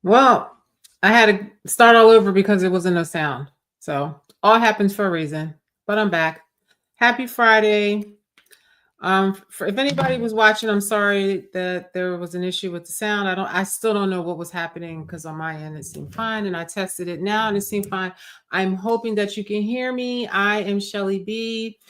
Well, I had to start all over because there wasn't no sound. So all happens for a reason. But I'm back. Happy Friday. If anybody was watching, I'm sorry that there was an issue with the sound. I still don't know what was happening because on my end it seemed fine, and I tested it now and it seemed fine. I'm hoping that you can hear me. I am Shellie B,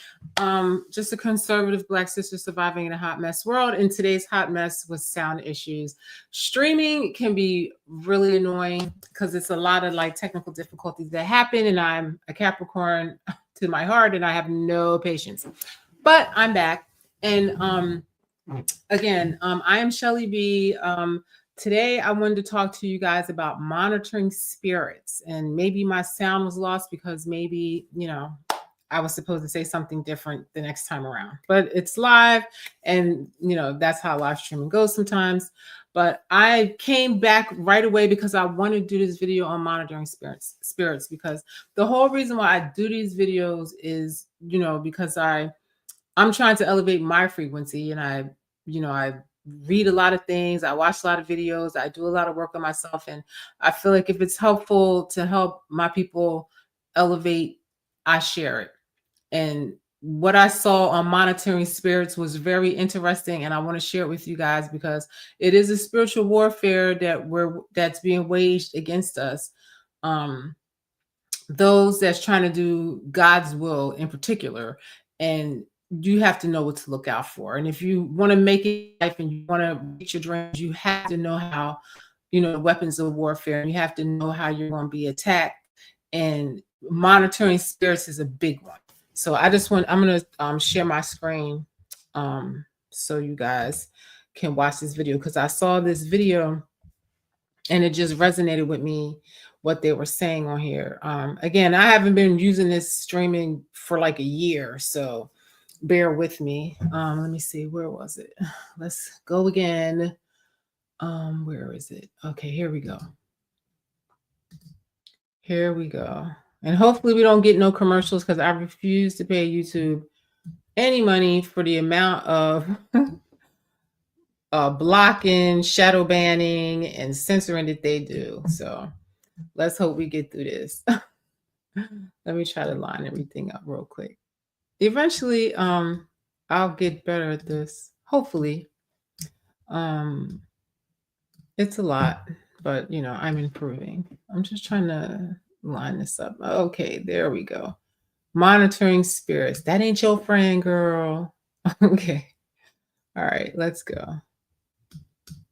just a conservative Black sister surviving in a hot mess world. And today's hot mess was sound issues. Streaming can be really annoying because it's a lot of like technical difficulties that happen, and I'm a Capricorn to my heart, and I have no patience. But I'm back. And again, I am Shellie B. Today, I wanted to talk to you guys about monitoring spirits. And maybe my sound was lost because maybe, I was supposed to say something different the next time around. But it's live, and, that's how live streaming goes sometimes. But I came back right away because I want to do this video on monitoring spirits because the whole reason why I do these videos is, because I'm trying to elevate my frequency, and I read a lot of things. I watch a lot of videos. I do a lot of work on myself. And I feel like if it's helpful to help my people elevate, I share it. And what I saw on monitoring spirits was very interesting. And I want to share it with you guys because it is a spiritual warfare that's being waged against us. Those that's trying to do God's will in particular. And you have to know what to look out for. And if you want to make it life and you want to reach your dreams, you have to know how, the weapons of warfare, and you have to know how you're going to be attacked. And monitoring spirits is a big one. So I'm going to share my screen so you guys can watch this video, because I saw this video and it just resonated with me what they were saying on here. Again, I haven't been using this streaming for like a year, so bear with me. Let me see, where was it? Let's go again. Where is it? Okay, here we go. Here we go. And hopefully we don't get no commercials, because I refuse to pay YouTube any money for the amount of blocking, shadow banning, and censoring that they do. So let's hope we get through this. Let me try to line everything up real quick. Eventually, I'll get better at this. Hopefully. It's a lot, but I'm improving. I'm just trying to line this up. Okay, there we go. Monitoring spirits. That ain't your friend, girl. Okay. All right, let's go.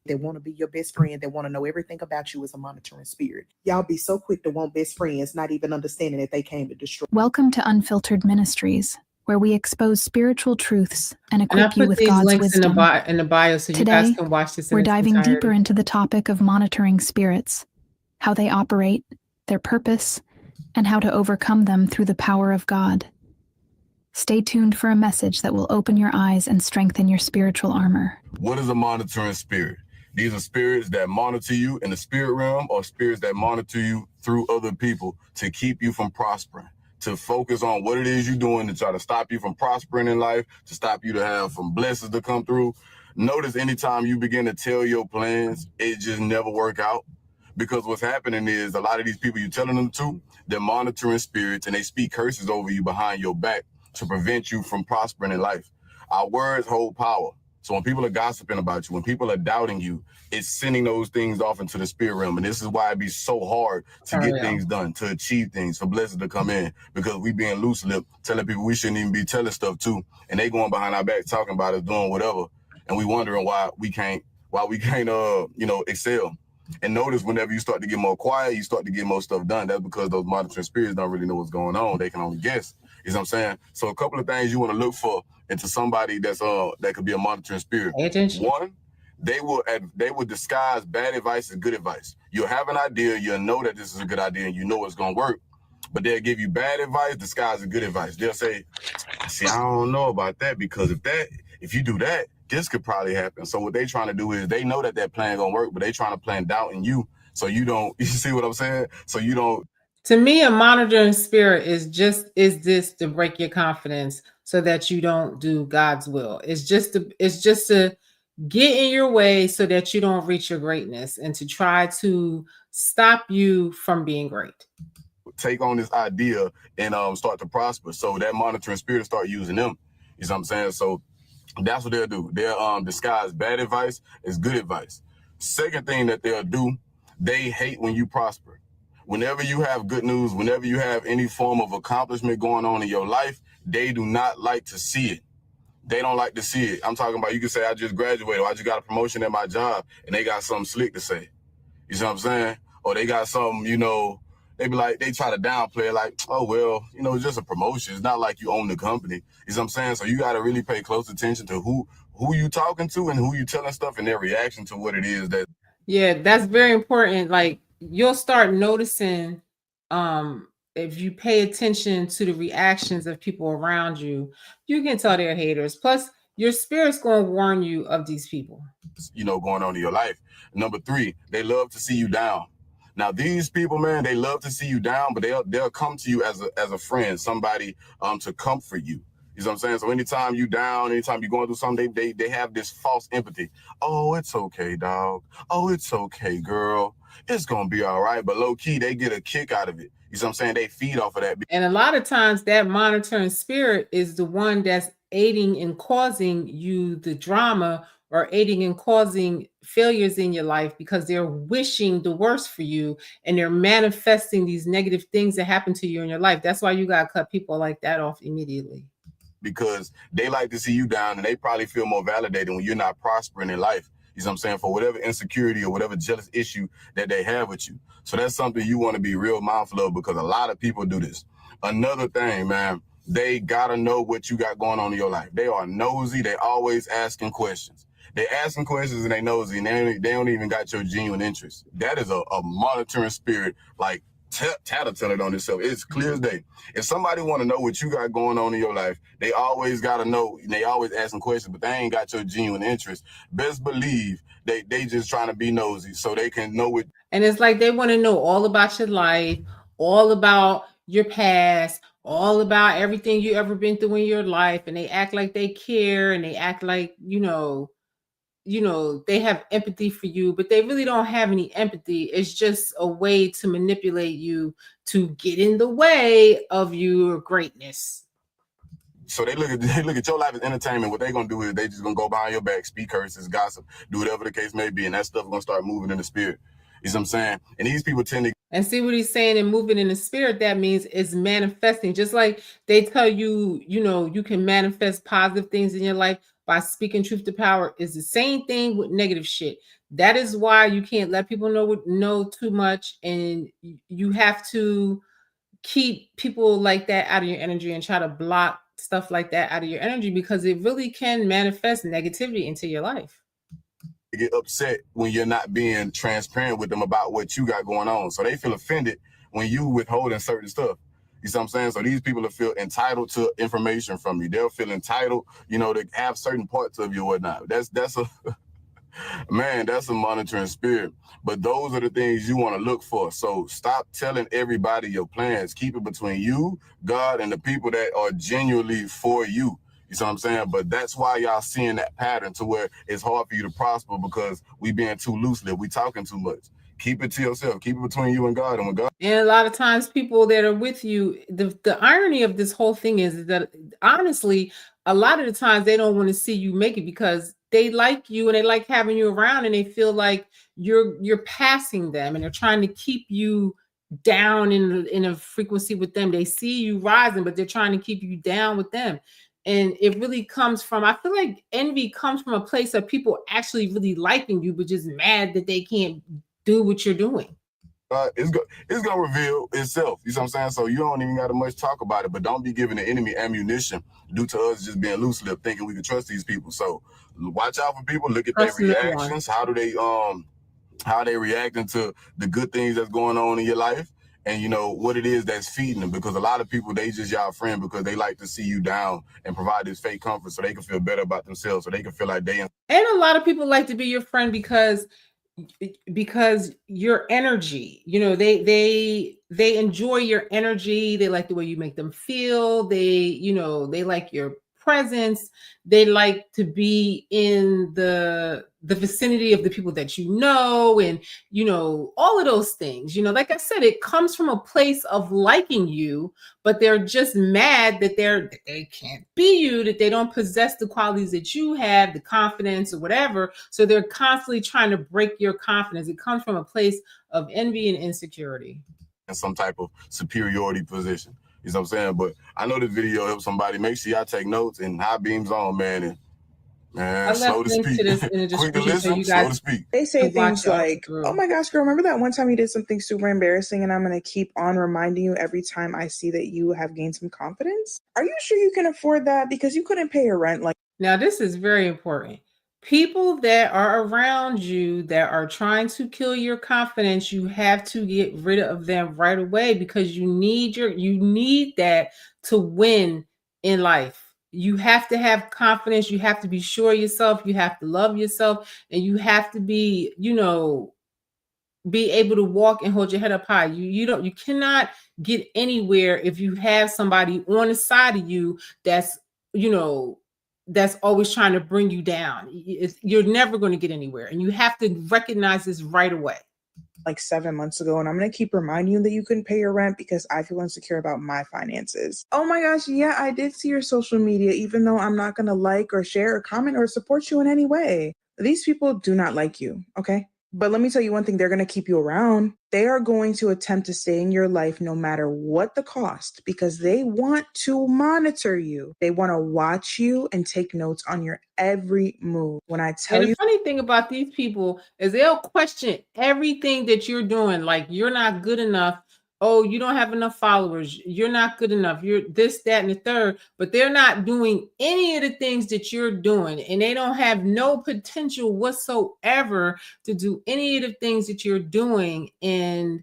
They want to be your best friend. They want to know everything about you as a monitoring spirit. Y'all be so quick to want best friends, not even understanding that they came to destroy. Welcome to Unfiltered Ministries, where we expose spiritual truths and equip you with God's wisdom. In the bio, so you guys can watch this. We're diving deeper into the topic of monitoring spirits, how they operate, their purpose, and how to overcome them through the power of God. Stay tuned for a message that will open your eyes and strengthen your spiritual armor. What is a monitoring spirit? These are spirits that monitor you in the spirit realm, or spirits that monitor you through other people to keep you from prospering, to focus on what it is you're doing to try to stop you from prospering in life, to stop you to have some blessings to come through. Notice anytime you begin to tell your plans, it just never work out. Because what's happening is a lot of these people you're telling them to, they're monitoring spirits, and they speak curses over you behind your back to prevent you from prospering in life. Our words hold power. So when people are gossiping about you, when people are doubting you, it's sending those things off into the spirit realm. And this is why it be so hard to get things done, to achieve things, for blessings to come in, because we being loose-lipped, telling people we shouldn't even be telling stuff too. And they going behind our back talking about us doing whatever. And we wondering why we can't excel. And notice whenever you start to get more quiet, you start to get more stuff done. That's because those monitoring spirits don't really know what's going on. They can only guess. You know what I'm saying? So a couple of things you want to look for into somebody that's that could be a monitoring spirit. One, they will disguise bad advice as good advice. You'll have an idea, you'll know that this is a good idea, and you know it's gonna work, but they'll give you bad advice disguised as good advice. They'll say, "See, I don't know about that, because if you do that, this could probably happen." So what they trying to do is, they know that plan gonna work, but they trying to plant doubt in you, so you don't. You see what I'm saying? So you don't. To me, a monitoring spirit is this to break your confidence so that you don't do God's will. It's just to get in your way so that you don't reach your greatness and to try to stop you from being great. Take on this idea and start to prosper. So that monitoring spirit start using them. You know what I'm saying? So that's what they'll do. They'll disguise bad advice as good advice. Second thing that they'll do, they hate when you prosper. Whenever you have good news, whenever you have any form of accomplishment going on in your life, they do not like to see it. They don't like to see it. I'm talking about, you can say, I just graduated, or I just got a promotion at my job, and they got something slick to say. You see what I'm saying? Or they got something, you know, they be like, they try to downplay it like, oh, well, you know, it's just a promotion. It's not like you own the company. You see what I'm saying? So you got to really pay close attention to who you talking to and who you telling stuff and their reaction to what it is that. Yeah, that's very important. Like, you'll start noticing if you pay attention to the reactions of people around you, you can tell they're haters. Plus, your spirit's going to warn you of these people. You know, going on in your life. Number 3, they love to see you down. Now, these people, man, they love to see you down, but they'll come to you as a friend, somebody to comfort you. You know what I'm saying? So anytime you down, anytime you're going through something, they have this false empathy. Oh, it's okay, dog. Oh, it's okay, girl. It's going to be all right. But low key, they get a kick out of it. You know what I'm saying? They feed off of that. And a lot of times that monitoring spirit is the one that's aiding in causing you the drama or aiding in causing failures in your life, because they're wishing the worst for you and they're manifesting these negative things that happen to you in your life. That's why you got to cut people like that off immediately. Because they like to see you down and they probably feel more validated when you're not prospering in life. You know what I'm saying? For whatever insecurity or whatever jealous issue that they have with you. So that's something you want to be real mindful of, because a lot of people do this. Another thing, man, they got to know what you got going on in your life. They are nosy. They always asking questions. They asking questions and they nosy, and they don't even got your genuine interest. That is a monitoring spirit, like tattletale on itself. It's clear as day. If somebody want to know what you got going on in your life, they always got to know. They always asking questions, but they ain't got your genuine interest. Best believe they just trying to be nosy so they can know it. And it's like they want to know all about your life, all about your past, all about everything you ever been through in your life, and they act like they care, and they act like, you know, they have empathy for you, but they really don't have any empathy. It's just a way to manipulate you to get in the way of your greatness. So they look at your life as entertainment. What they're gonna do is they just gonna go behind your back, speak curses, gossip, do whatever the case may be, and that stuff gonna start moving in the spirit. You know what I'm saying? And these people tend to. And see what he's saying, and moving in the spirit, that means it's manifesting. Just like they tell you, you can manifest positive things in your life by speaking truth to power, is the same thing with negative shit. That is why you can't let people know too much, and you have to keep people like that out of your energy and try to block stuff like that out of your energy, because it really can manifest negativity into your life. Get upset when you're not being transparent with them about what you got going on. So they feel offended when you withholding certain stuff. You see what I'm saying? So these people will feel entitled to information from you. They'll feel entitled, to have certain parts of you or whatnot. That's a man, that's a monitoring spirit. But those are the things you want to look for. So stop telling everybody your plans. Keep it between you, God, and the people that are genuinely for you. You see what I'm saying? But that's why y'all seeing that pattern to where it's hard for you to prosper, because we being too loose-lipped. We talking too much. Keep it to yourself. Keep it between you and God. And when God. And a lot of times people that are with you, the irony of this whole thing is that, honestly, a lot of the times they don't want to see you make it, because they like you and they like having you around, and they feel like you're passing them, and they're trying to keep you down in a frequency with them. They see you rising, but they're trying to keep you down with them. And it really comes from, I feel like envy comes from a place of people actually really liking you, but just mad that they can't do what you're doing. It's gonna reveal itself. You know what I'm saying? So you don't even got to much talk about it, but don't be giving the enemy ammunition due to us just being loose-lipped, thinking we can trust these people. So watch out for people. Look at their reactions. How they reacting to the good things that's going on in your life, and what it is that's feeding them. Because a lot of people, they just y'all friend because they like to see you down and provide this fake comfort so they can feel better about themselves, so they can feel like they. And a lot of people like to be your friend because your energy, they enjoy your energy. They like the way you make them feel. They like your presence. They like to be in the vicinity of the people that you know, and all of those things. Like I said, it comes from a place of liking you, but they're just mad that they can't be you, that they don't possess the qualities that you have, the confidence or whatever. So they're constantly trying to break your confidence. It comes from a place of envy and insecurity. In some type of superiority position. You know what I'm saying? But I know this video helps somebody. Make sure y'all take notes and high beams on, man. And man, slow to speak. To this in the Quick to description, so listen, you slow to guys speak. They say can watch things it all like, through. "Oh my gosh, girl, remember that one time you did something super embarrassing and I'm going to keep on reminding you every time I see that you have gained some confidence? Are you sure you can afford that because you couldn't pay your rent?" Now, this is very important. People that are around you that are trying to kill your confidence, you have to get rid of them right away, because you need that to win in life. You have to have confidence. You have to be sure of yourself. You have to love yourself, and you have to be, be able to walk and hold your head up high. You cannot get anywhere if you have somebody on the side of you that's that's always trying to bring you down. You're never going to get anywhere, and you have to recognize this right away. Like 7 months ago, and I'm going to keep reminding you that you couldn't pay your rent because I feel insecure about my finances. Oh my gosh, yeah, I did see your social media, even though I'm not going to like or share or comment or support you in any way. These people do not like you, okay? But let me tell you one thing, they're going to keep you around. They are going to attempt to stay in your life no matter what the cost, because they want to monitor you. They want to watch you and take notes on your every move. When I tell And the you, funny thing about these people is they'll question everything that you're doing. Like, you're not good enough. Oh, you don't have enough followers. You're not good enough. You're this, that, and the third. But they're not doing any of the things that you're doing. And they don't have no potential whatsoever to do any of the things that you're doing. And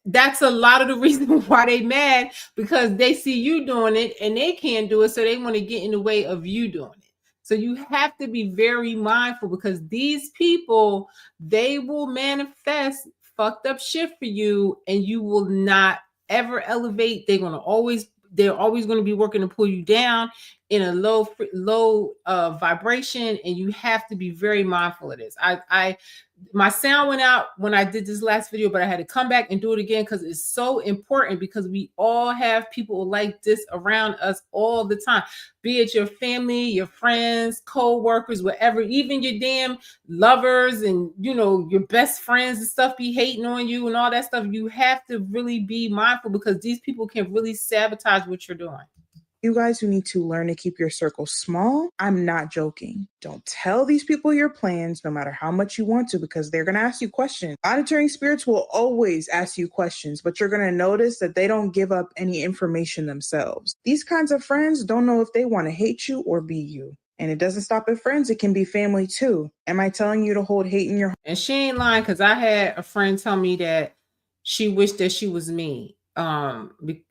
that's a lot of the reason why they mad, because they see you doing it and they can't do it. So they want to get in the way of you doing it. So you have to be very mindful, because these people, they will manifest fucked up shit for you, and you will not ever elevate. They're always going to be working to pull you down in a low vibration, and you have to be very mindful of this. My sound went out when I did this last video, but I had to come back and do it again because it's so important, because we all have people like this around us all the time, be it your family, your friends, co-workers, whatever, even your damn lovers and, your best friends and stuff be hating on you and all that stuff. You have to really be mindful, because these people can really sabotage what you're doing. you guys who need to learn to keep your circle small, I'm not joking. Don't tell these people your plans, no matter how much you want to, because they're going to ask you questions. Monitoring spirits will always ask you questions, but you're going to notice that they don't give up any information themselves. These kinds of friends don't know if they want to hate you or be you. And it doesn't stop at friends. It can be family too. Am I telling you to hold hate in your heart? And she ain't lying, because I had a friend tell me that she wished that she was me.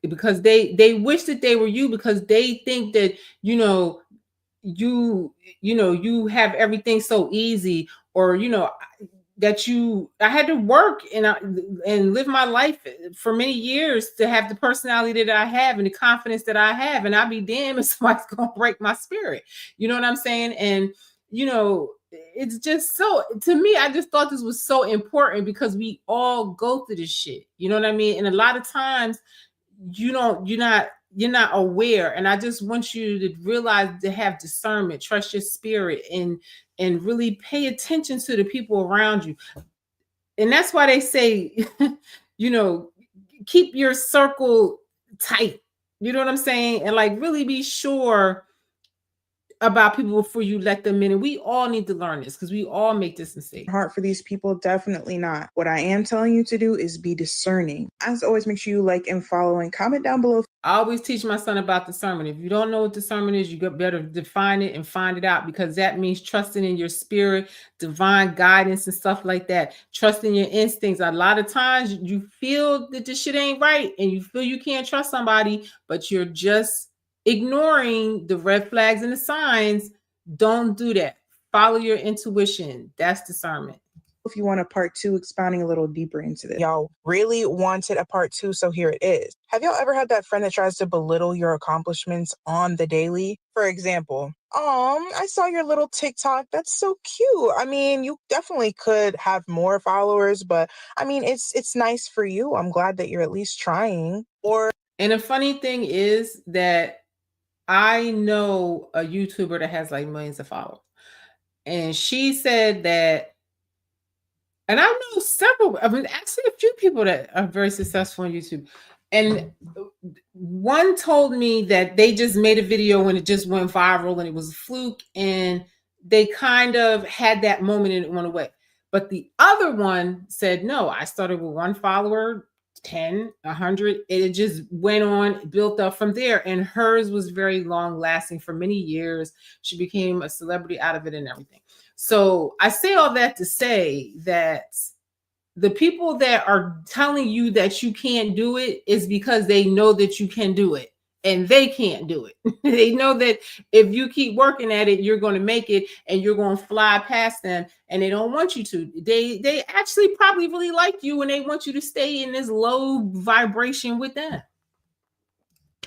Because they wish that they were you, because they think that you have everything so easy, or that I had to work and live my life for many years to have the personality that I have and the confidence that I have, and I'll be damned if somebody's gonna break my spirit. You know what I'm saying? And it's just so, to me, I just thought this was so important, because we all go through this shit. You know what I mean? And a lot of times you're not aware. And I just want you to realize, to have discernment, trust your spirit, and really pay attention to the people around you. And that's why they say, keep your circle tight. You know what I'm saying? And like, really be sure about people before you let them in. And we all need to learn this, because we all make this mistake. Heart for these people? Definitely not. What I am telling you to do is be discerning. As always, make sure you like and follow and comment down below. I always teach my son about discernment. If you don't know what discernment is, you better define it and find it out, because that means trusting in your spirit, divine guidance and stuff like that. Trusting your instincts. A lot of times you feel that this shit ain't right, and you feel you can't trust somebody, but you're just ignoring the red flags and the signs. Don't do that. Follow your intuition. That's discernment. if you want a part 2 expounding a little deeper into this. Y'all really wanted a part 2, so here it is. Have y'all ever had that friend that tries to belittle your accomplishments on the daily? For example, I saw your little TikTok. That's so cute. I mean, you definitely could have more followers, but I mean, it's nice for you. I'm glad that you're at least trying. And the funny thing is that I know a YouTuber that has like millions of followers. And she said that, and I know several, I mean, actually a few people that are very successful on YouTube. And one told me that they just made a video and it just went viral and it was a fluke. And they kind of had that moment and it went away. But the other one said, no, I started with one follower, 10, 100. It just went on, built up from there. And hers was very long lasting for many years. She became a celebrity out of it and everything. So I say all that to say that the people that are telling you that you can't do it is because they know that you can do it and they can't do it. They know that if you keep working at it, you're going to make it and you're going to fly past them, and they don't want you to. They actually probably really like you and they want you to stay in this low vibration with them.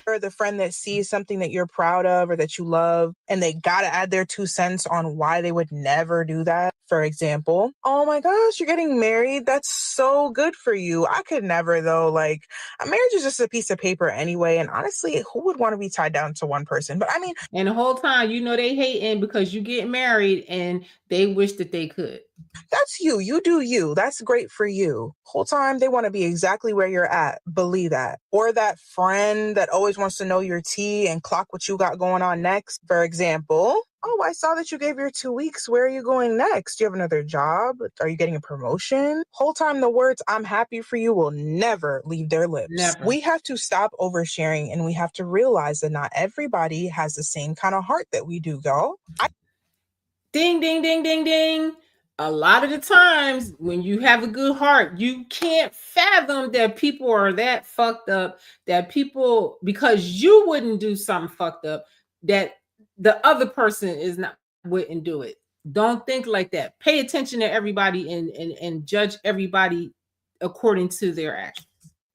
Or the friend that sees something that you're proud of or that you love, and they got to add their 2 cents on why they would never do that. For example, oh my gosh, you're getting married. That's so good for you. I could never, though. Like, a marriage is just a piece of paper anyway. And honestly, who would want to be tied down to one person? But I mean, and the whole time, you know, they hating because you get married and they wish that they could. That's you. You do you. That's great for you. Whole time they want to be exactly where you're at. Believe that. Or that friend that always wants to know your tea and clock what you got going on next. For example, oh, I saw that you gave your 2 weeks. Where are you going next? Do you have another job? Are you getting a promotion? Whole time the words "I'm happy for you" will never leave their lips. Never. We have to stop oversharing, and we have to realize that not everybody has the same kind of heart that we do, y'all. Ding, ding, ding, ding, ding. A lot of the times when you have a good heart, you can't fathom that people are that fucked up, that people, because you wouldn't do something fucked up, that the other person is not, wouldn't do it. Don't think like that. Pay attention to everybody and judge everybody according to their actions.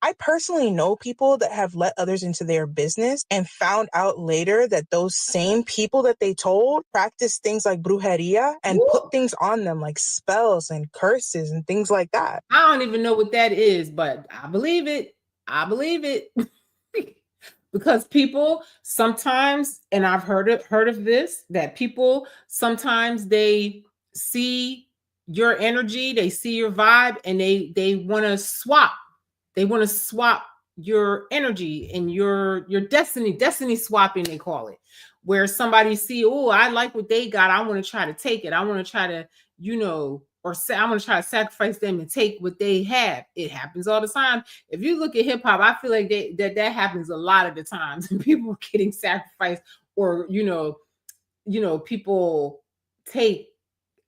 I personally know people that have let others into their business and found out later that those same people that they told practice things like brujeria and put things on them like spells and curses and things like that. I don't even know what that is, but I believe it. I believe it. Because people sometimes, and I've heard of this, that people sometimes they see your energy, they see your vibe, and they want to swap. They want to swap your energy and your destiny swapping, they call it, where somebody see, oh, I like what they got. I want to try to take it. I want to try to, you know, or say, I'm going to try to sacrifice them and take what they have. It happens all the time. If you look at hip hop, I feel like that happens a lot of the times. People are getting sacrificed, or, you know, people take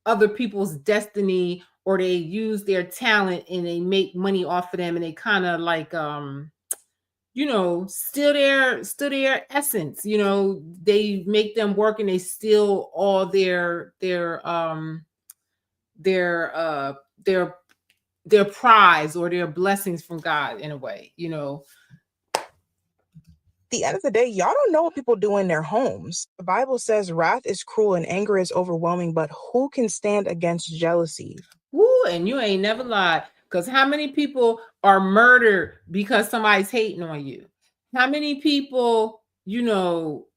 other people's destiny, or they use their talent and they make money off of them, and they kind of like, you know, steal their essence. You know, they make them work and they steal all their prize or their blessings from God in a way, you know. At the end of the day, y'all don't know what people do in their homes. The Bible says wrath is cruel and anger is overwhelming, but who can stand against jealousy? Woo, and you ain't never lied. Because how many people are murdered because somebody's hating on you? How many people, you know,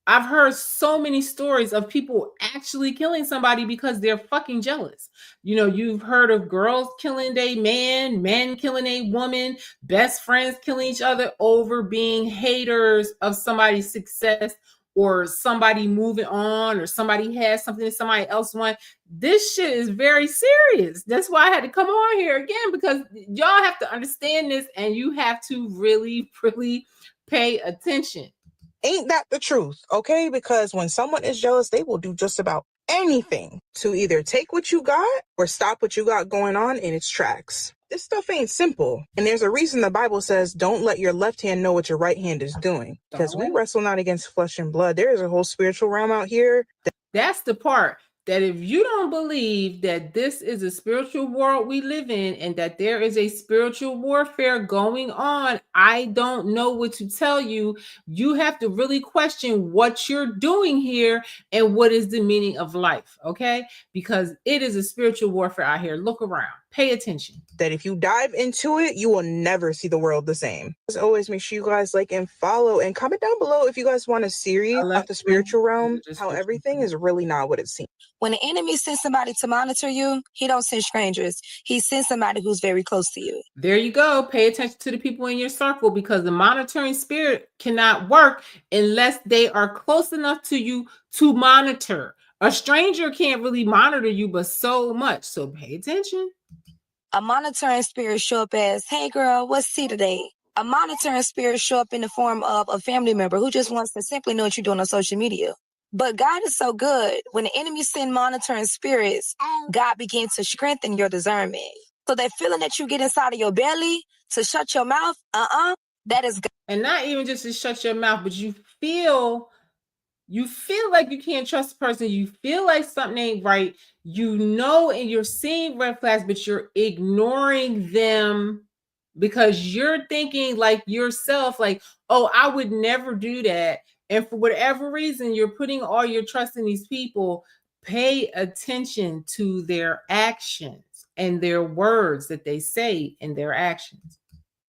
I've heard so many stories of people actually killing somebody because they're fucking jealous. You know, you've heard of girls killing a man, men killing a woman, best friends killing each other over being haters of somebody's success, or somebody moving on, or somebody has something that somebody else wants. This shit is very serious. That's why I had to come on here again, because y'all have to understand this and you have to really, really pay attention. Ain't that the truth? Okay, because when someone is jealous, they will do just about anything to either take what you got or stop what you got going on in its tracks. This stuff ain't simple. And there's a reason the Bible says, don't let your left hand know what your right hand is doing. Because we wrestle not against flesh and blood. There is a whole spiritual realm out here. That's the part that if you don't believe that this is a spiritual world we live in and that there is a spiritual warfare going on, I don't know what to tell you. You have to really question what you're doing here and what is the meaning of life, okay? Because it is a spiritual warfare out here. Look around. Pay attention. That if you dive into it, you will never see the world the same. As always, make sure you guys like and follow and comment down below if you guys want a series of the spiritual realm, how everything is really not what it seems. When the enemy sends somebody to monitor you, he don't send strangers. He sends somebody who's very close to you. There you go. Pay attention to the people in your circle, because the monitoring spirit cannot work unless they are close enough to you to monitor. A stranger can't really monitor you, but so much. So pay attention. A monitoring spirit show up as, hey girl, what's tea today? A monitoring spirit show up in the form of a family member who just wants to simply know what you're doing on social media. But God is so good. When the enemy send monitoring spirits, God begins to strengthen your discernment. So that feeling that you get inside of your belly to shut your mouth, that is God. And not even just to shut your mouth, but you feel like you can't trust the person. You feel like something ain't right. You know, and you're seeing red flags, but you're ignoring them because you're thinking like yourself, like, oh, I would never do that. And for whatever reason, you're putting all your trust in these people. Pay attention to their actions and their words that they say and their actions.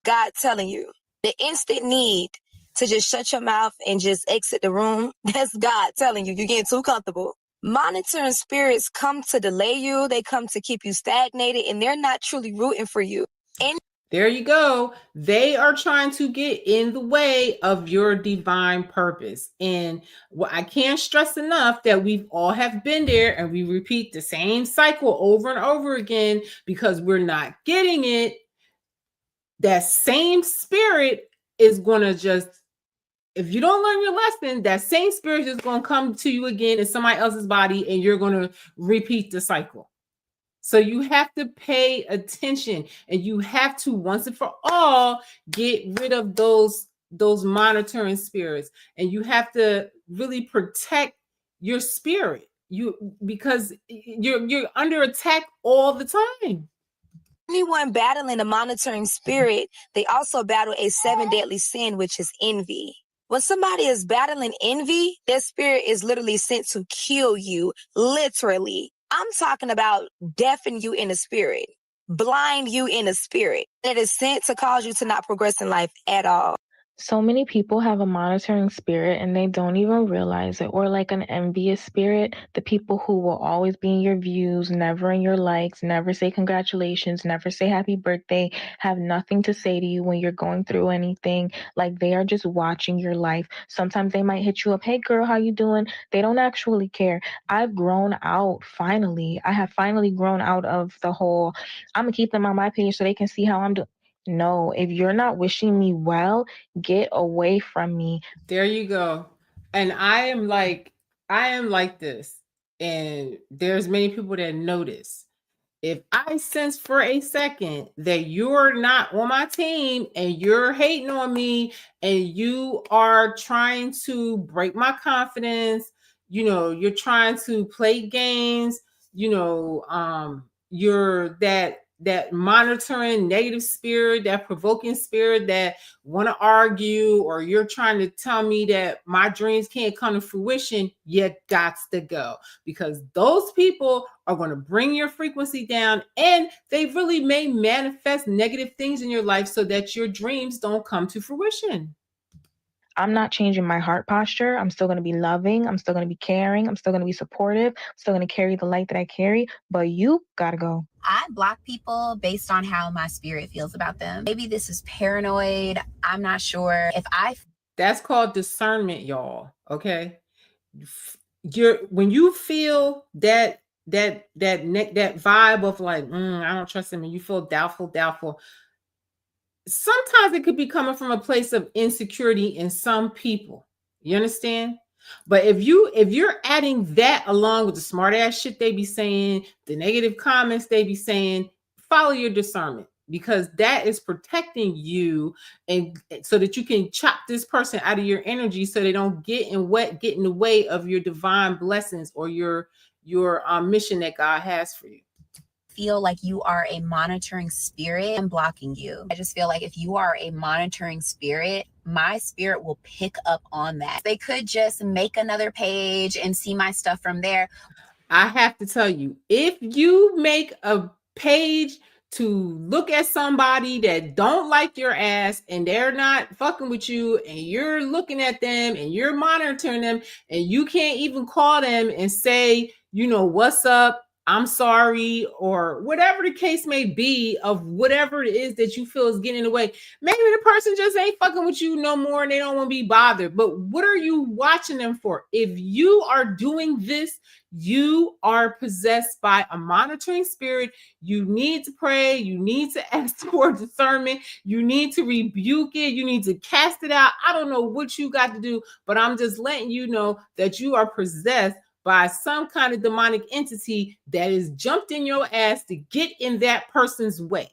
God telling you the instant need to just shut your mouth and just exit the room. That's God telling you you're getting too comfortable. Monitoring spirits come to delay you. They come to keep you stagnated, and they're not truly rooting for you. And there you go. They are trying to get in the way of your divine purpose. And I can't stress enough that we've all have been there, and we repeat the same cycle over and over again because we're not getting it. That same spirit is going to just, if you don't learn your lesson, that same spirit is going to come to you again in somebody else's body, and you're going to repeat the cycle. So you have to pay attention, and you have to once and for all get rid of those monitoring spirits, and you have to really protect your spirit. Because you're under attack all the time. Anyone battling a monitoring spirit, they also battle a 7 deadly sin, which is envy. When somebody is battling envy, their spirit is literally sent to kill you, literally. I'm talking about deafen you in the spirit, blind you in the spirit. It is sent to cause you to not progress in life at all. So many people have a monitoring spirit and they don't even realize it, or like an envious spirit, the people who will always be in your views, never in your likes, never say congratulations, never say happy birthday, have nothing to say to you when you're going through anything. Like, they are just watching your life. Sometimes they might hit you up, hey girl, how you doing? They don't actually care. I've grown out, finally. I have finally grown out of the whole, I'm gonna keep them on my page so they can see how I'm doing. No, if you're not wishing me well, get away from me. There you go. And I am like this. And there's many people that notice. If I sense for a second that you're not on my team and you're hating on me and you are trying to break my confidence, you're trying to play games, you're that monitoring negative spirit, that provoking spirit that want to argue, or you're trying to tell me that my dreams can't come to fruition, you got to go, because those people are going to bring your frequency down, and they really may manifest negative things in your life so that your dreams don't come to fruition. I'm not changing my heart posture. I'm still going to be loving. I'm still going to be caring. I'm still going to be supportive. I'm still going to carry the light that I carry, but you got to go. I block people based on how my spirit feels about them. Maybe this is paranoid. I'm not sure. That's called discernment, y'all. Okay. When you feel that vibe of like, I don't trust him, and you feel doubtful. Sometimes it could be coming from a place of insecurity in some people. You understand? But if you're adding that along with the smart ass shit they be saying, the negative comments they be saying, follow your discernment, because that is protecting you, and so that you can chop this person out of your energy so they don't get in the way of your divine blessings or your your mission that God has for you. Feel like you are a monitoring spirit and blocking you. I just feel like if you are a monitoring spirit, my spirit will pick up on that. They could just make another page and see my stuff from there. I have to tell you, if you make a page to look at somebody that don't like your ass and they're not fucking with you and you're looking at them and you're monitoring them and you can't even call them and say, what's up? I'm sorry, or whatever the case may be of whatever it is that you feel is getting in the way. Maybe the person just ain't fucking with you no more and they don't want to be bothered. But what are you watching them for? If you are doing this, you are possessed by a monitoring spirit. You need to pray. You need to ask for discernment. You need to rebuke it. You need to cast it out. I don't know what you got to do, but I'm just letting you know that you are possessed by some kind of demonic entity that is jumped in your ass to get in that person's way.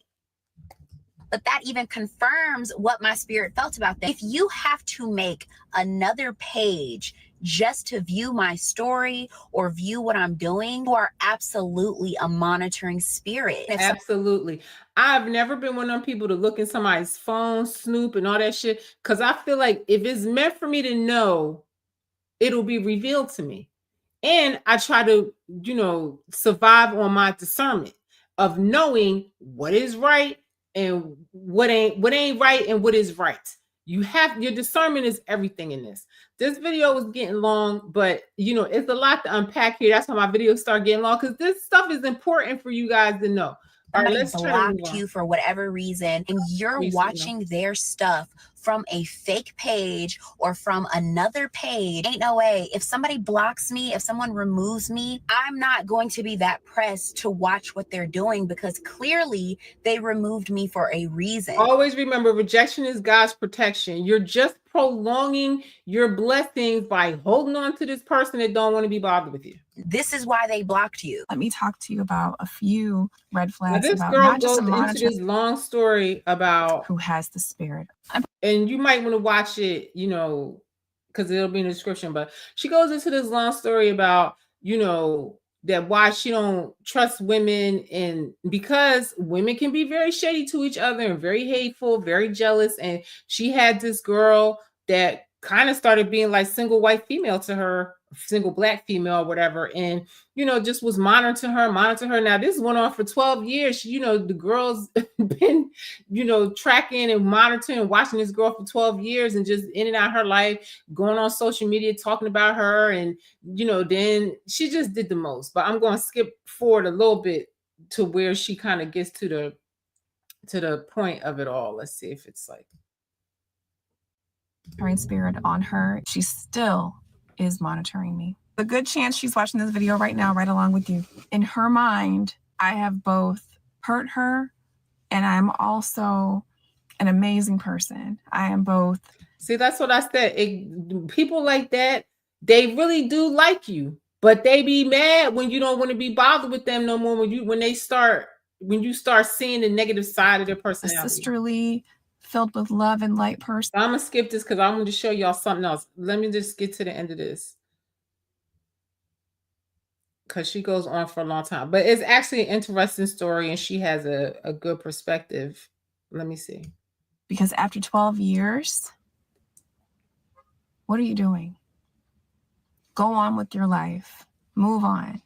But that even confirms what my spirit felt about that. If you have to make another page just to view my story or view what I'm doing, you are absolutely a monitoring spirit. Absolutely. I've never been one of them people to look in somebody's phone, snoop, and all that shit, because I feel like if it's meant for me to know, it'll be revealed to me. And I try to, survive on my discernment of knowing what is right and what ain't right and what is right. Your discernment is everything in this. This video was getting long, but it's a lot to unpack here. That's why my videos start getting long, because this stuff is important for you guys to know. All right, let's blocked you for whatever reason, and you're watching their stuff from a fake page or from another page. Ain't no way. If somebody blocks me, if someone removes me, I'm not going to be that pressed to watch what they're doing, because clearly they removed me for a reason. Always remember, rejection is God's protection. You're just prolonging your blessings by holding on to this person that don't want to be bothered with you. This is why they blocked you. Let me talk to you about a few red flags. Now, this about girl not goes just a into this long story about who has the spirit. And you might want to watch it, because it'll be in the description. But she goes into this long story about, that why she don't trust women, and because women can be very shady to each other and very hateful, very jealous. And she had this girl that kind of started being like single white female to her, single black female, whatever, and just was monitoring her. Now this went on for 12 years. The girl's been tracking and monitoring and watching this girl for 12 years and just in and out her life, going on social media talking about her, and then she just did the most. But I'm going to skip forward a little bit to where she kind of gets to the point of it all. Let's see if it's like spirit on her. She still is monitoring me. A good chance she's watching this video right now, right along with you. In her mind, I have both hurt her, and I'm also an amazing person. I am both. See, that's what I said. People like that, they really do like you, but they be mad when you don't want to be bothered with them no more. When you start seeing the negative side of their personality. A sisterly, filled with love and light person. I'm gonna skip this because I'm going to show y'all something else. Let me just get to the end of this, because she goes on for a long time. But it's actually an interesting story, and she has a good perspective. Let me see. Because after 12 years, what are you doing? Go on with your life. Move on.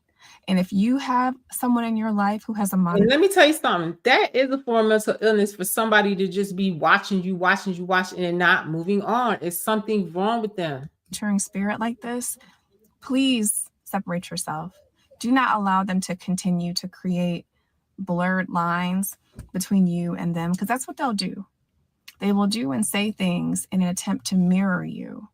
And if you have someone in your life who has a And let me tell you something. That is a form of mental illness for somebody to just be watching you, and not moving on. It's something wrong with them. Monitoring spirit like this, please separate yourself. Do not allow them to continue to create blurred lines between you and them, because that's what they'll do. They will do and say things in an attempt to mirror you.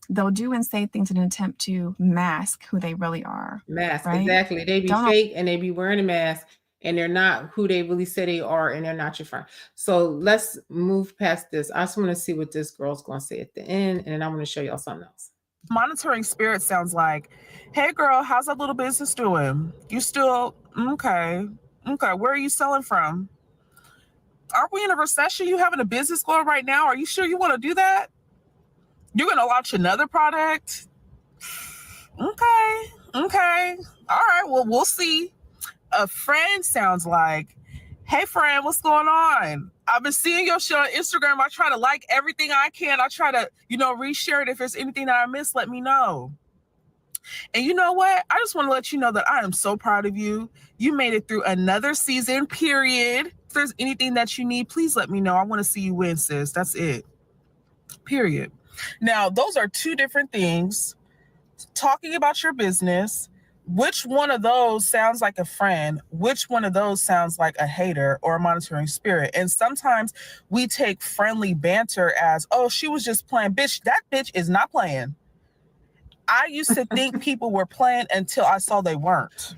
They'll do and say things in an attempt to mask who they really are. Mask, right? exactly. They be fake and they be wearing a mask, and they're not who they really say they are, and they're not your friend. So let's move past this. I just want to see what this girl's going to say at the end, and then I'm going to show y'all something else. Monitoring spirit sounds like, hey girl, how's that little business doing? You still, okay, where are you selling from? Aren't we in a recession? You having a business going right now? Are you sure you want to do that? You're going to launch another product? Okay. Okay. All right. Well, we'll see. A friend sounds like, hey, friend, what's going on? I've been seeing your shit on Instagram. I try to like everything I can. I try to, reshare it. If there's anything that I missed, let me know. And you know what? I just want to let you know that I am so proud of you. You made it through another season, period. If there's anything that you need, please let me know. I want to see you win, sis. That's it. Period. Now, those are two different things. Talking about your business, which one of those sounds like a friend? Which one of those sounds like a hater or a monitoring spirit? And sometimes we take friendly banter as, oh, she was just playing. Bitch, that bitch is not playing. I used to think people were playing until I saw they weren't.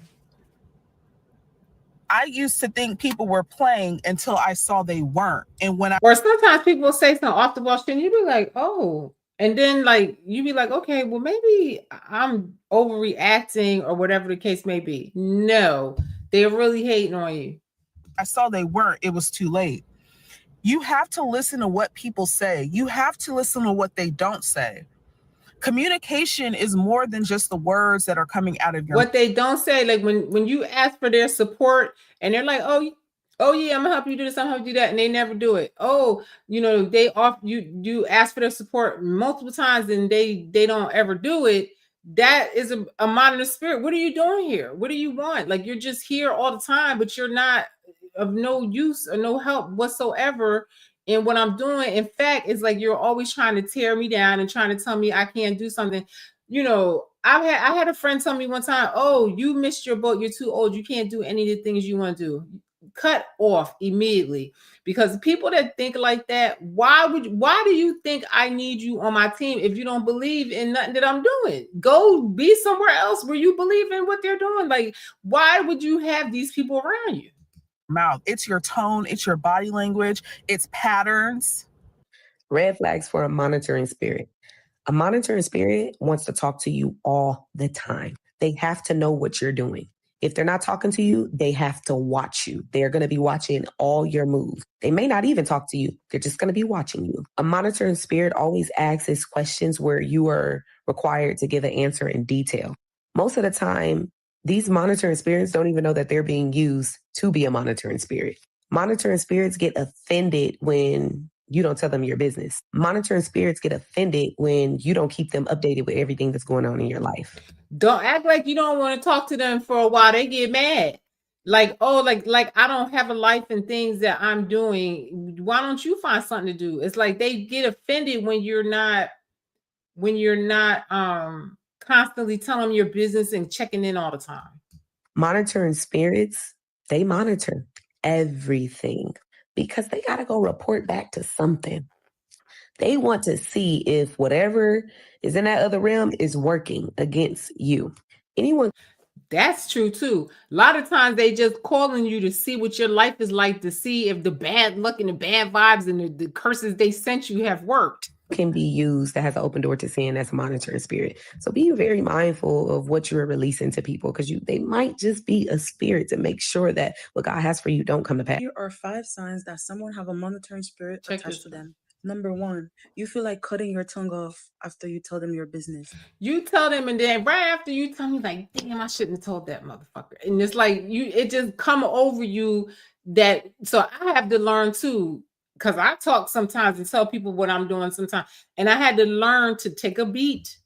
I used to think people were playing until I saw they weren't. And when or sometimes people will say something off the wall shit and you be like, oh, and then like you be like, okay, well, maybe I'm overreacting or whatever the case may be. No, they're really hating on you. I saw they weren't, it was too late. You have to listen to what people say. You have to listen to what they don't say. Communication is more than just the words that are coming out of your what they don't say. Like when you ask for their support and they're like, oh yeah, I'm gonna help you do this, I'm gonna help you do that, and they never do it. Oh, they off you ask for their support multiple times and they don't ever do it. That is a monitoring spirit. What are you doing here? What do you want? Like, you're just here all the time, but you're not of no use or no help whatsoever in what I'm doing. In fact, it's like you're always trying to tear me down and trying to tell me I can't do something. I had a friend tell me one time, oh, you missed your boat, you're too old, you can't do any of the things you want to do. Cut off immediately. Because people that think like that, why do you think I need you on my team if you don't believe in nothing that I'm doing? Go be somewhere else where you believe in what they're doing. Like, why would you have these people around you? Mouth. It's your tone, it's your body language, it's patterns. Red flags for a monitoring spirit. A monitoring spirit wants to talk to you all the time. They have to know what you're doing. If they're not talking to you, they have to watch you. They're going to be watching all your moves. They may not even talk to you. They're just going to be watching you. A monitoring spirit always asks questions where you are required to give an answer in detail. Most of the time, these monitoring spirits don't even know that they're being used to be a monitoring spirit. Monitoring spirits get offended when you don't tell them your business. Monitoring spirits get offended when you don't keep them updated with everything that's going on in your life. Don't act like you don't want to talk to them for a while. They get mad. Like, oh, like I don't have a life and things that I'm doing. Why don't you find something to do? It's like they get offended when you're not constantly telling them your business and checking in all the time. Monitoring spirits, they monitor everything because they got to go report back to something. They want to see if whatever is in that other realm is working against you. That's true too. A lot of times they just calling you to see what your life is like, to see if the bad luck and the bad vibes and the curses they sent you have worked. Can be used that has an open door to sin as a monitoring spirit. So be very mindful of what you're releasing to people, because they might just be a spirit to make sure that what God has for you don't come to pass. Here are 5 signs that someone have a monitoring spirit attached to them. Number 1, you feel like cutting your tongue off after you tell them your business. You tell them, and then right after you tell me, like, damn, I shouldn't have told that motherfucker. And it's like it just come over you that. So I have to learn too, because I talk sometimes and tell people what I'm doing sometimes, and I had to learn to take a beat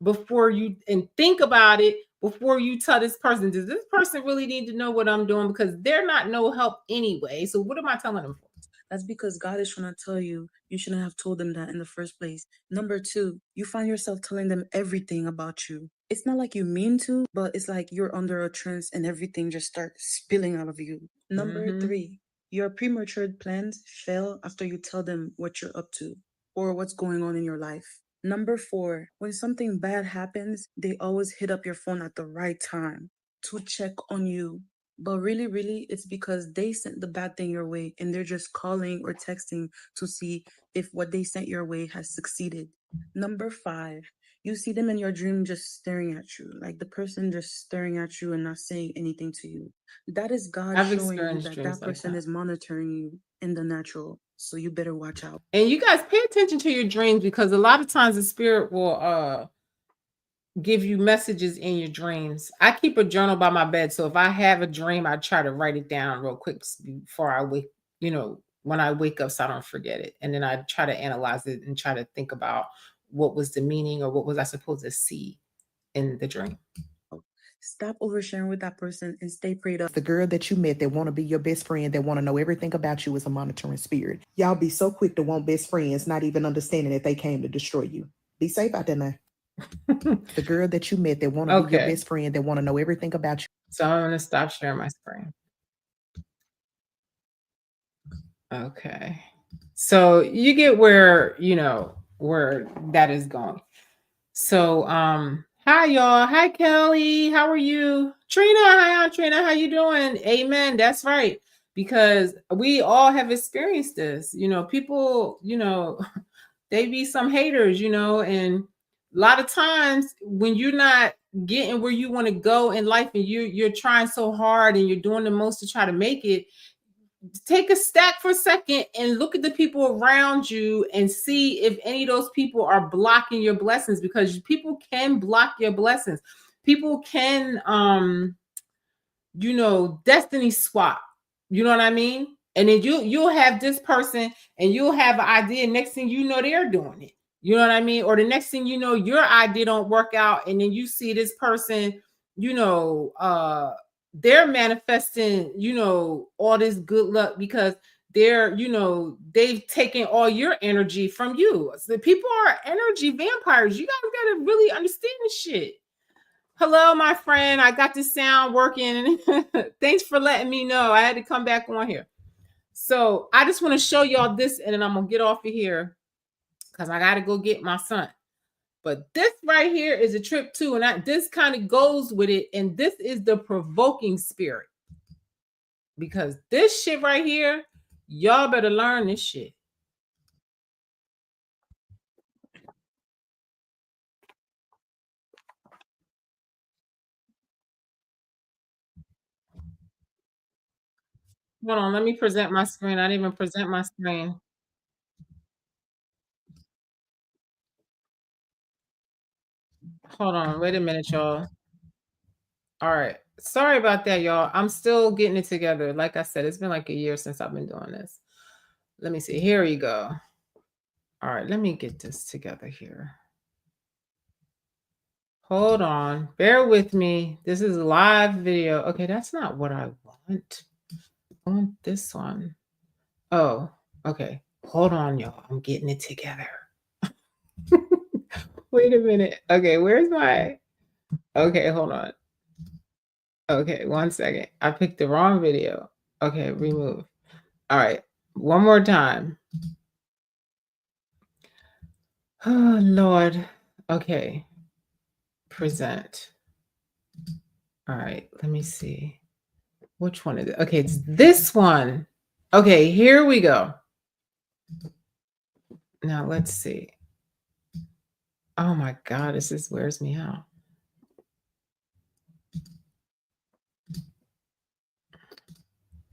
before you and think about it before you tell this person. Does this person really need to know what I'm doing? Because they're not no help anyway. So what am I telling them for? That's because God is trying to tell you shouldn't have told them that in the first place. Number 2, you find yourself telling them everything about you. It's not like you mean to, but it's like you're under a trance and everything just starts spilling out of you. Number 3, your premature plans fail after you tell them what you're up to or what's going on in your life. Number 4, when something bad happens, they always hit up your phone at the right time to check on you. But really, it's because they sent the bad thing your way and they're just calling or texting to see if what they sent your way has succeeded. Number 5, you see them in your dream just staring at you, like the person just staring at you and not saying anything to you. That is God showing you that person is monitoring you in the natural. So you better watch out. And you guys pay attention to your dreams, because a lot of times the spirit will give you messages in your dreams. I keep a journal by my bed. So if I have a dream, I try to write it down real quick before I wake, when I wake up so I don't forget it. And then I try to analyze it and try to think about what was the meaning or what was I supposed to see in the dream. Stop oversharing with that person and stay prayed up. The girl that you met that want to be your best friend, that want to know everything about you is a monitoring spirit. Y'all be so quick to want best friends, not even understanding that they came to destroy you. Be safe out there now. The girl that you met that want to be your best friend, that want to know everything about you. So I'm going to stop sharing my screen. Okay. So you get where, where that is going. So, hi y'all. Hi Kelly. How are you? Trina. Hi Trina. How you doing? Amen. That's right. Because we all have experienced this. People, they be some haters, and a lot of times when you're not getting where you want to go in life and you're trying so hard and you're doing the most to try to make it, take a step for a second and look at the people around you and see if any of those people are blocking your blessings, because people can block your blessings. People can, destiny swap. You know what I mean? And then you'll have this person and you'll have an idea. Next thing you know, they're doing it. You know what I mean? Or the next thing you know, your idea don't work out. And then you see this person, they're manifesting, all this good luck because they're, they've taken all your energy from you. So people are energy vampires. You guys got to really understand this shit. Hello, my friend. I got the sound working. Thanks for letting me know. I had to come back on here. So I just want to show y'all this, and then I'm going to get off of here because I got to go get my son. But this right here is a trip too. And this kind of goes with it. And this is the provoking spirit. Because this shit right here, y'all better learn this shit. Hold on, let me present my screen. I didn't even present my screen. Hold on, wait a minute, y'all. All right. Sorry about that, y'all. I'm still getting it together. Like I said, it's been like a year since I've been doing this. Let me see. Here we go. All right, let me get this together here. Hold on. Bear with me. This is a live video. Okay, that's not what I want. I want this one. Oh, okay. Hold on, y'all. I'm getting it together. Wait a minute. Okay, where's my... Okay, hold on. Okay, 1 second. I picked the wrong video. Okay, remove. All right, one more time. Oh, Lord. Okay. Present. All right, let me see. Which one is it? Okay, it's this one. Okay, here we go. Now, let's see. Oh, my God, this wears me out.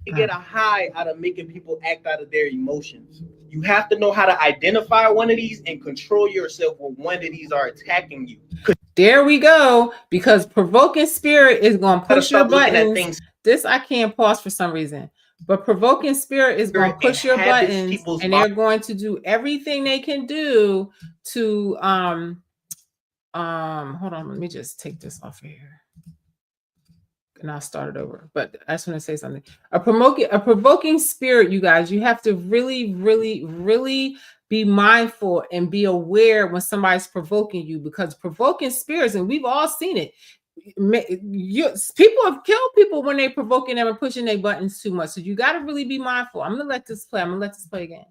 You get a high out of making people act out of their emotions. You have to know how to identify one of these and control yourself when one of these are attacking you. There we go. Because provoking spirit is going to push your buttons. This I can't pause for some reason. But provoking spirit is going to push your buttons, and they're going to do everything they can do to hold on, let me just take this off of here. And I'll start it over. But I just want to say something. A provoking spirit, you guys, you have to really, really, really be mindful and be aware when somebody's provoking you, because provoking spirits, and we've all seen it. People have killed people when they're provoking them and pushing their buttons too much. So you got to really be mindful. I'm going to let this play. I'm going to let this play again.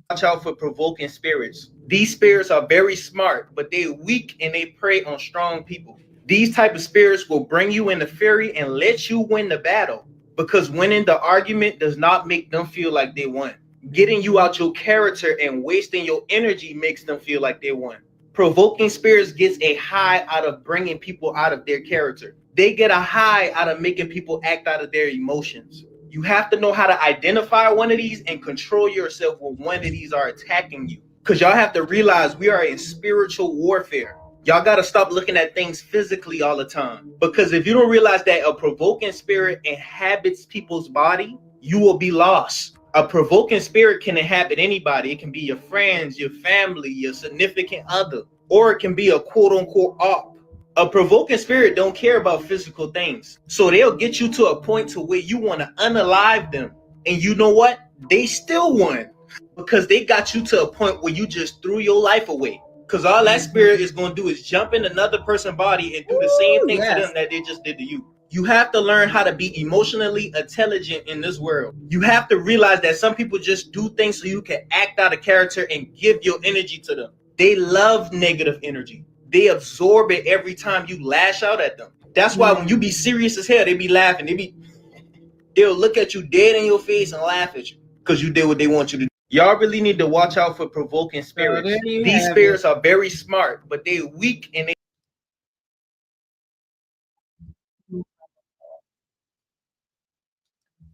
Watch out for provoking spirits. These spirits are very smart, but they're weak and they prey on strong people. These type of spirits will bring you into fury and let you win the battle, because winning the argument does not make them feel like they won. Getting you out your character and wasting your energy makes them feel like they won. Provoking spirits gets a high out of bringing people out of their character. They get a high out of making people act out of their emotions. You have to know how to identify one of these and control yourself when one of these are attacking you. Because y'all have to realize we are in spiritual warfare. Y'all got to stop looking at things physically all the time. Because if you don't realize that a provoking spirit inhabits people's body, you will be lost. A provoking spirit can inhabit anybody. It can be your friends, your family, your significant other, or it can be a quote unquote op. A provoking spirit don't care about physical things. So they'll get you to a point to where you want to unalive them. And you know what? They still won because they got you to a point where you just threw your life away. Because all that spirit is going to do is jump in another person's body and do the same thing to them that they just did to you. You have to learn how to be emotionally intelligent in this world. You have to realize that some people just do things so you can act out of character and give your energy to them. They love negative energy. They absorb it every time you lash out at them. That's why when you be serious as hell, they be laughing. They'll look at you dead in your face and laugh at you because you did what they want you to do. Y'all really need to watch out for provoking spirits. These spirits are very smart, but they're weak and they.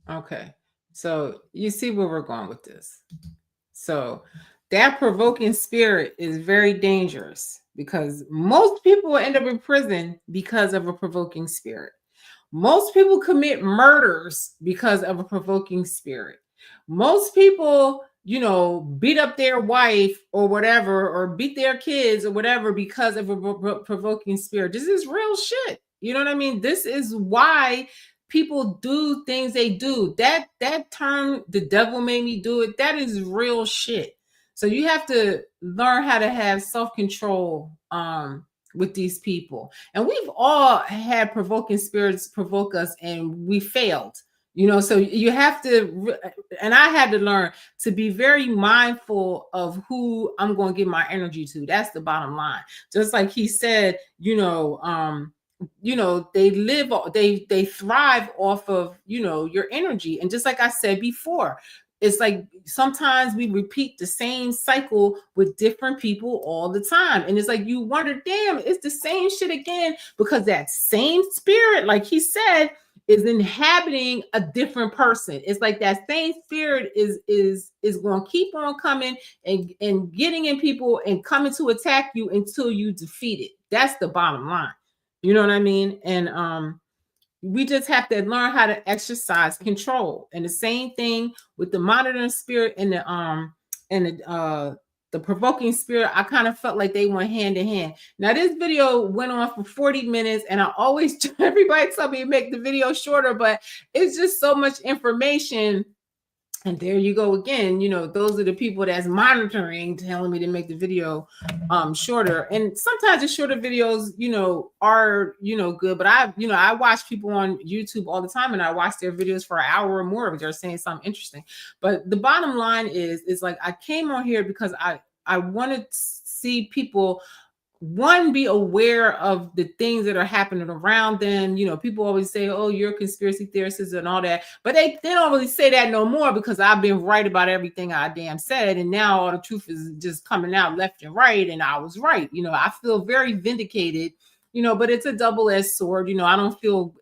Okay, so you see where we're going with this. So that provoking spirit is very dangerous because most people will end up in prison because of a provoking spirit. Most people commit murders because of a provoking spirit. Most people, beat up their wife or whatever, or beat their kids or whatever because of a provoking spirit. This is real shit. You know what I mean? This is why people do things they do. That term, the devil made me do it, that is real shit. So you have to learn how to have self-control with these people. And we've all had provoking spirits provoke us and we failed. So you have to, and I had to learn to be very mindful of who I'm going to give my energy to. That's the bottom line. Just like he said, they thrive off of your energy. And just like I said before, it's like sometimes we repeat the same cycle with different people all the time, and it's like you wonder, damn, it's the same shit again, because that same spirit, like he said, is inhabiting a different person. It's like that same spirit is going to keep on coming and getting in people and coming to attack you until you defeat it. That's the bottom line. You know what I mean? And we just have to learn how to exercise control. And the same thing with the monitoring spirit and the provoking spirit. I kind of felt like they went hand in hand. Now this video went on for 40 minutes, and I always everybody tell me to make the video shorter, but it's just so much information. And there you go again. Those are the people that's monitoring, telling me to make the video shorter. And sometimes the shorter videos, are good. But I watch people on YouTube all the time, and I watch their videos for an hour or more if they're saying something interesting. But the bottom line is like I came on here because I wanted to see people, one, be aware of the things that are happening around them. People always say, oh, you're a conspiracy theorist and all that, but they don't really say that no more, because I've been right about everything I damn said, and now all the truth is just coming out left and right, and I was right. I feel very vindicated, but it's a double-edged sword. I don't feel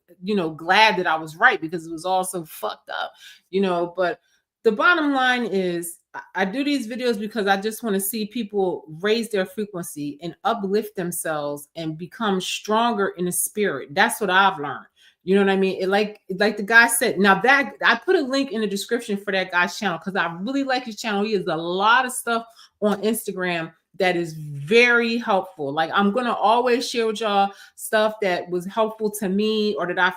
glad that I was right, because it was all so fucked up, but the bottom line is, I do these videos because I just want to see people raise their frequency and uplift themselves and become stronger in the spirit. That's what I've learned. You know what I mean? Like the guy said. Now that I put a link in the description for that guy's channel, because I really like his channel. He has a lot of stuff on Instagram that is very helpful. Like, I'm going to always share with y'all stuff that was helpful to me, or that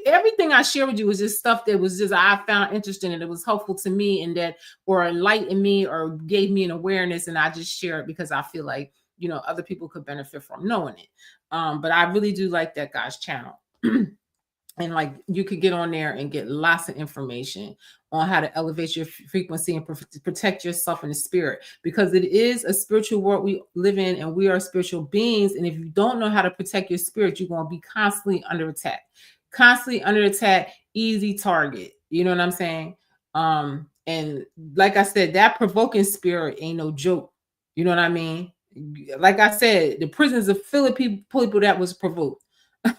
everything I share with you was just stuff that was just, I found interesting and it was helpful to me, and that, or enlightened me, or gave me an awareness. And I just share it because I feel like, other people could benefit from knowing it. But I really do like that guy's channel. And like, you could get on there and get lots of information on how to elevate your frequency and protect yourself in the spirit, because it is a spiritual world we live in, and we are spiritual beings. And if you don't know how to protect your spirit, you're going to be constantly under attack, easy target. You know what I'm saying? And like I said, that provoking spirit ain't no joke. You know what I mean? Like I said, the prisons are full of people that was provoked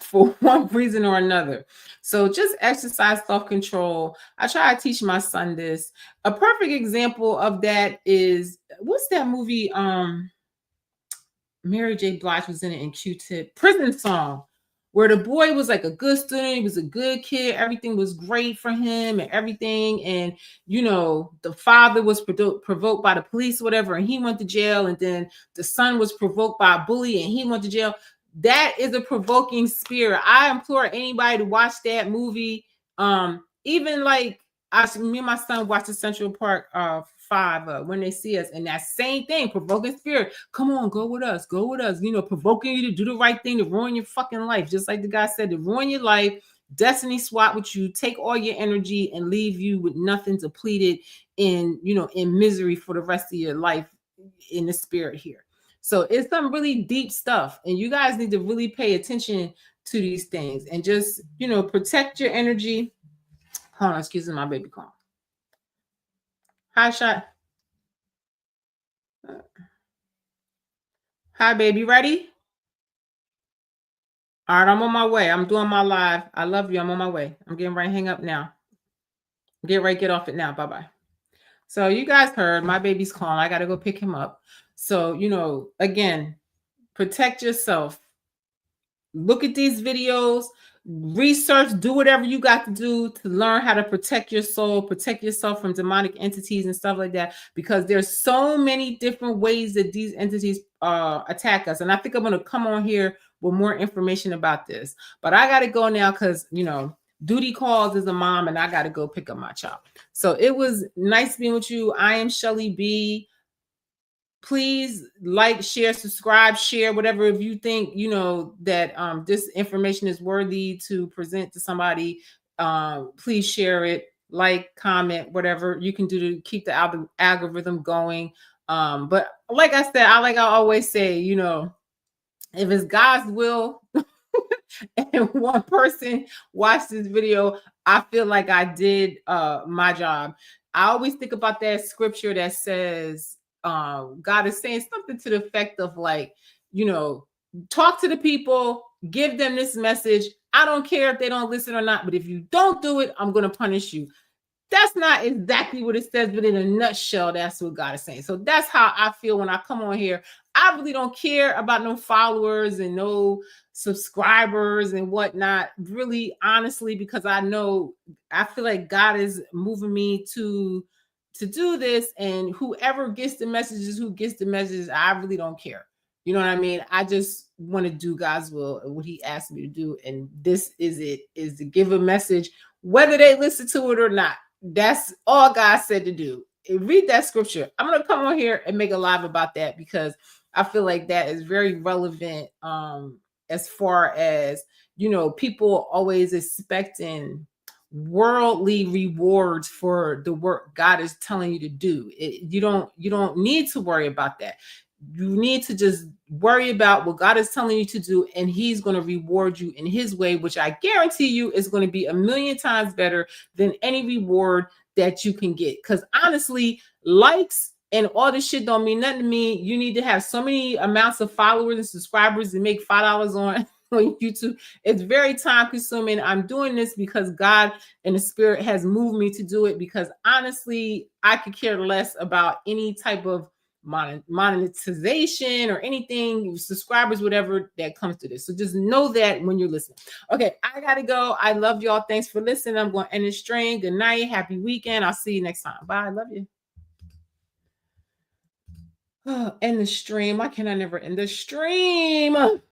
for one reason or another. So just exercise self-control. I try to teach my son this. A perfect example of that is, what's that movie? Mary J. Blige was in it in Q-Tip, Prison Song, where the boy was like a good student. He was a good kid. Everything was great for him and everything. And, you know, the father was provoked by the police or whatever, and he went to jail. And then the son was provoked by a bully and he went to jail. That is a provoking spirit. I implore anybody to watch that movie. Even like me and my son watched the Central Park 5 When They See Us, and that same thing, provoking spirit. Come on, go with us, you know, provoking you to do the right thing, to ruin your fucking life, just like the guy said, to ruin your life, destiny swap with you, take all your energy and leave you with nothing, depleted in, you know, in misery for the rest of your life in the spirit here. So it's some really deep stuff, and you guys need to really pay attention to these things and just, you know, protect your energy. Hold on, excuse me, my baby call. Hi, Shot. Hi, baby. Ready? All right, I'm on my way. I'm doing my live. I love you. I'm on my way. I'm getting ready to hang up now. Get off it now. Bye-bye. So you guys heard my baby's calling. I got to go pick him up. So, you know, again, protect yourself. Look at these videos, research, do whatever you got to do to learn how to protect your soul, protect yourself from demonic entities and stuff like that, because there's so many different ways that these entities attack us. And I think I'm going to come on here with more information about this. But I got to go now because, you know, duty calls as a mom, and I got to go pick up my child. So it was nice being with you. I am Shellie B. Please like, share, subscribe, share, whatever. If you think, you know, that this information is worthy to present to somebody, please share it, like, comment, whatever you can do to keep the algorithm going. But like I said, I always say, you know, if it's God's will and one person watched this video, I feel like I did my job. I always think about that scripture that says, God is saying something to the effect of, like, you know, talk to the people, give them this message. I don't care if they don't listen or not, but if you don't do it, I'm going to punish you. That's not exactly what it says, but in a nutshell, that's what God is saying. So that's how I feel when I come on here. I really don't care about no followers and no subscribers and whatnot, really, honestly, because I feel like God is moving me to do this, and whoever gets the messages, who gets the messages, I really don't care. You know what I mean? I just want to do God's will and what he asked me to do. And this is it, is to give a message, whether they listen to it or not. That's all God said to do. Read that scripture. I'm going to come on here and make a live about that, because I feel like that is very relevant as far as, you know, people always expecting worldly rewards for the work God is telling you to do. You don't need to worry about that. You need to just worry about what God is telling you to do, and he's going to reward you in his way, which I guarantee you is going to be 1,000,000 times better than any reward that you can get. Because honestly, likes and all this shit don't mean nothing to me. You need to have so many amounts of followers and subscribers to make $5 on YouTube. It's very time consuming. I'm doing this because God and the spirit has moved me to do it, because honestly, I could care less about any type of monetization or anything, subscribers, whatever that comes to this. So just know that when you're listening. Okay, I gotta go. I love y'all. Thanks for listening. I'm going to end the stream. Good night. Happy weekend. I'll see you next time. Bye. I love you. End the stream. Why can I never end the stream?